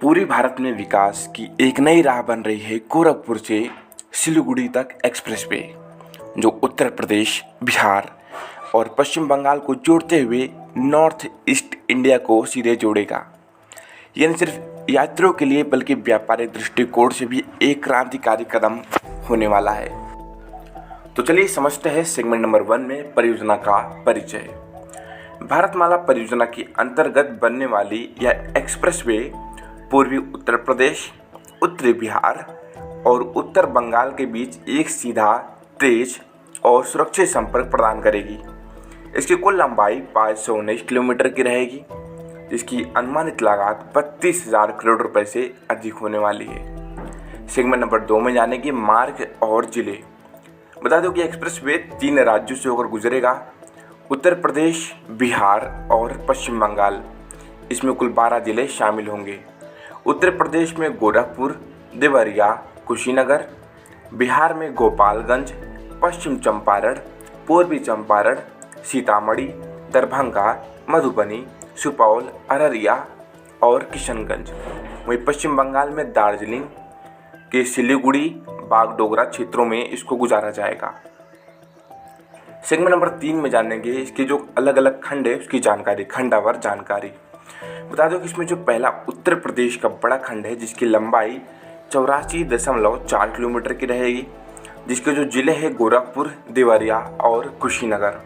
पूरे भारत में विकास की एक नई राह बन रही है गोरखपुर से सिलीगुड़ी तक एक्सप्रेसवे, जो उत्तर प्रदेश, बिहार और पश्चिम बंगाल को जोड़ते हुए नॉर्थ ईस्ट इंडिया को सीधे जोड़ेगा। यह न सिर्फ यात्रियों के लिए बल्कि व्यापारिक दृष्टिकोण से भी एक क्रांतिकारी कदम होने वाला है। तो चलिए समझते हैं सेगमेंट नंबर 1 में परियोजना का परिचय। भारतमाला परियोजना के अंतर्गत बनने वाली यह एक्सप्रेसवे पूर्वी उत्तर प्रदेश, उत्तरी बिहार और उत्तर बंगाल के बीच एक सीधा, तेज और सुरक्षित संपर्क प्रदान करेगी। इसकी कुल लंबाई 519 किलोमीटर की रहेगी, जिसकी अनुमानित लागत 32,000 करोड़ रुपए से अधिक होने वाली है। सेगमेंट नंबर 2 में जानेंगे मार्ग और जिले। बता दो कि एक्सप्रेसवे 3 राज्यों से होकर गुजरेगा, उत्तर प्रदेश, बिहार और पश्चिम बंगाल। इसमें कुल 12 जिले शामिल होंगे। उत्तर प्रदेश में गोरखपुर, देवरिया, कुशीनगर, बिहार में गोपालगंज, पश्चिम चंपारण, पूर्वी चंपारण, सीतामढ़ी, दरभंगा, मधुबनी, सुपौल, अररिया और किशनगंज। वहीं पश्चिम बंगाल में दार्जिलिंग के सिलीगुड़ी, बागडोगरा क्षेत्रों में इसको गुजारा जाएगा। सेगमेंट नंबर 3 में जानेंगे इसके जो अलग अलग खंड है उसकी जानकारी, खंडावार जानकारी। बता दो कि इसमें जो पहला उत्तर प्रदेश का बड़ा खंड है, जिसकी लंबाई 84.4 किलोमीटर की रहेगी, जिसके जो जिले हैं गोरखपुर, देवरिया और कुशीनगर।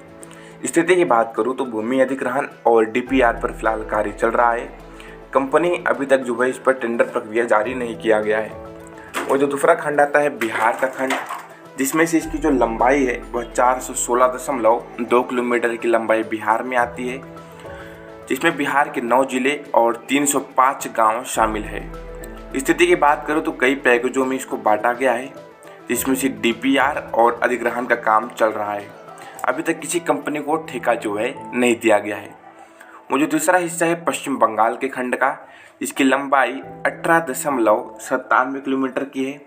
स्थिति की बात करूँ तो भूमि अधिग्रहण और डीपीआर पर फिलहाल कार्य चल रहा है। कंपनी अभी तक जो है इस पर टेंडर प्रक्रिया जारी नहीं किया गया है। और जो दूसरा खंड आता है बिहार का खंड, जिसमें से इसकी जो लंबाई है वह 416.2 किलोमीटर की लंबाई बिहार में आती है, जिसमें बिहार के 9 जिले और 305 गांव शामिल है। स्थिति की बात करूं तो कई पैकेजों में इसको बांटा गया है, जिसमें से डीपीआर और अधिग्रहण का काम चल रहा है। अभी तक किसी कंपनी को ठेका जो है नहीं दिया गया है। वो जो दूसरा हिस्सा है पश्चिम बंगाल के खंड का, इसकी लंबाई 18.97 किलोमीटर की है,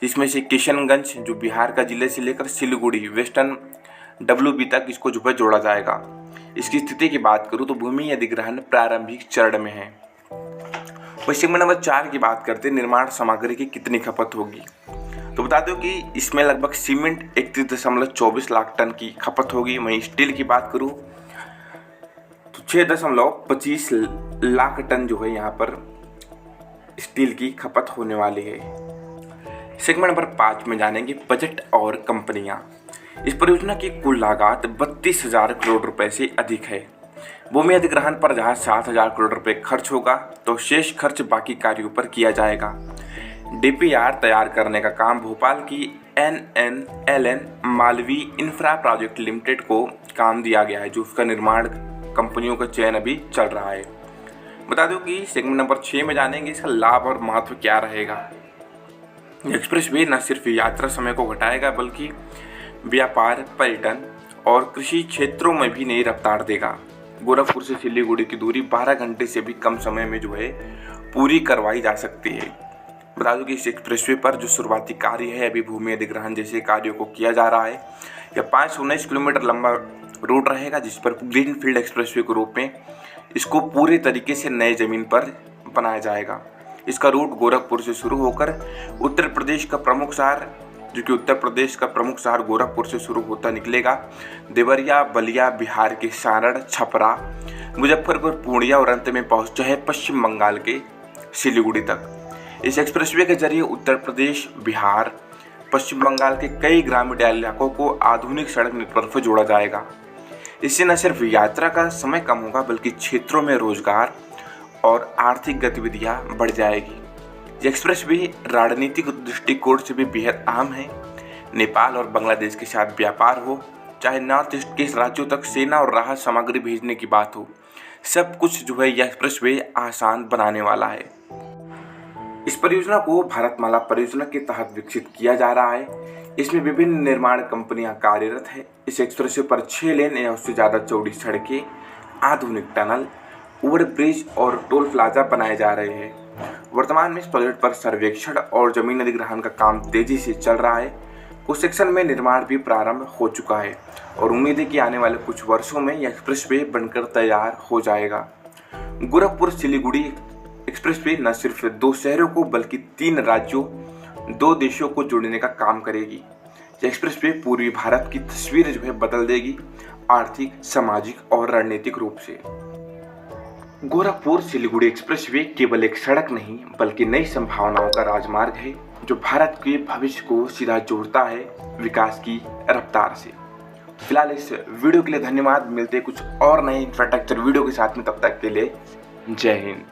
जिसमें से किशनगंज जो बिहार का जिले से लेकर सिलीगुड़ी वेस्टर्न डब्ल्यूबी तक इसको जो है जोड़ा जाएगा। इसकी स्थिति की बात करूँ तो भूमि अधिग्रहण प्रारंभिक चरण में है। सेगमेंट नंबर 4 की बात करते हैं, निर्माण सामग्री की कितनी खपत होगी। तो बता दो कि इसमें लगभग सीमेंट 31.24 लाख टन की खपत होगी। वहीं स्टील की बात करूँ तो 6.25 लाख टन जो है यहाँ पर स्टील की खपत होने वाली है। सेगमेंट नंबर 5 में जानेंगे बजट और कंपनियां। इस परियोजना की कुल लागत 32,000 करोड़ रुपए से अधिक है। भूमि अधिग्रहण पर जहां 7,000 करोड़ रुपए खर्च होगा, तो शेष खर्च बाकी कार्यों पर किया जाएगा। डीपीआर तैयार करने का काम भोपाल की NNLN Malvi infra project limited को काम दिया गया है, जो उसका निर्माण कंपनियों का चयन अभी चल रहा है। बता दो कि सेगमेंट नंबर 6 में जानेंगे इसका लाभ और महत्व क्या रहेगा। एक्सप्रेसवे न सिर्फ यात्रा समय को घटाएगा, बल्कि व्यापार, पर्यटन और कृषि क्षेत्रों में भी नई रफ्तार देगा। गोरखपुर से सिलीगुड़ी की दूरी 12 घंटे से भी कम समय में जो है पूरी करवाई जा सकती है। बता दूं कि इस एक्सप्रेसवे पर जो शुरुआती कार्य है, अभी भूमि अधिग्रहण जैसे कार्यों को किया जा रहा है। यह 519 किलोमीटर लंबा रूट रहेगा, जिस पर ग्रीन फील्ड एक्सप्रेसवे के रूप में इसको पूरे तरीके से नए जमीन पर बनाया जाएगा। इसका रूट गोरखपुर से शुरू होकर उत्तर प्रदेश का प्रमुख शहर, जो कि उत्तर प्रदेश का प्रमुख शहर गोरखपुर से शुरू होता निकलेगा, देवरिया, बलिया, बिहार के सारण, छपरा, मुजफ्फरपुर, पूर्णिया और अंत में पहुंचा है पश्चिम बंगाल के सिलीगुड़ी तक। इस एक्सप्रेसवे के जरिए उत्तर प्रदेश, बिहार, पश्चिम बंगाल के कई ग्रामीण इलाकों को आधुनिक सड़क नेटवर्क से जोड़ा जाएगा। इससे न सिर्फ यात्रा का समय कम होगा, बल्कि क्षेत्रों में रोजगार और आर्थिक गतिविधियां बढ़ जाएगी। ये एक्सप्रेसवे रणनीतिक दृष्टिकोण से भी बेहद अहम है। नेपाल और बांग्लादेश के साथ व्यापार हो, चाहे नॉर्थ ईस्ट के राज्यों तक सेना और राहत सामग्री भेजने की बात हो, सब कुछ जो है यह एक्सप्रेसवे आसान बनाने वाला है। इस परियोजना को भारतमाला परियोजना के तहत विकसित किया जा रहा है। इसमें विभिन्न निर्माण कंपनियां कार्यरत है। इस एक्सप्रेसवे पर 6 लेन या उससे ज़्यादा चौड़ी सड़कें, आधुनिक टनल, ओवर ब्रिज और टोल प्लाजा बनाए जा रहे हैं। वर्तमान में इस प्रोजेक्ट पर सर्वेक्षण और जमीन अधिग्रहण का काम तेजी से चल रहा है। कुछ सेक्शन में निर्माण भी प्रारंभ हो चुका है और उम्मीद है कि आने वाले कुछ वर्षों में यह एक्सप्रेसवे बनकर तैयार हो जाएगा। गोरखपुर सिलीगुड़ी एक्सप्रेसवे न सिर्फ 2 शहरों को बल्कि 3 राज्यों, 2 देशों को जोड़ने का काम करेगी। यह एक्सप्रेसवे पूर्वी भारत की तस्वीर जो है बदल देगी, आर्थिक, सामाजिक और रणनीतिक रूप से। गोरखपुर सिलीगुड़ी एक्सप्रेसवे केवल एक सड़क नहीं बल्कि नई संभावनाओं का राजमार्ग है, जो भारत के भविष्य को सीधा जोड़ता है विकास की रफ्तार से। फिलहाल इस वीडियो के लिए धन्यवाद। मिलते हैं कुछ और नए इंफ्रास्ट्रक्चर वीडियो के साथ में, तब तक के लिए जय हिंद।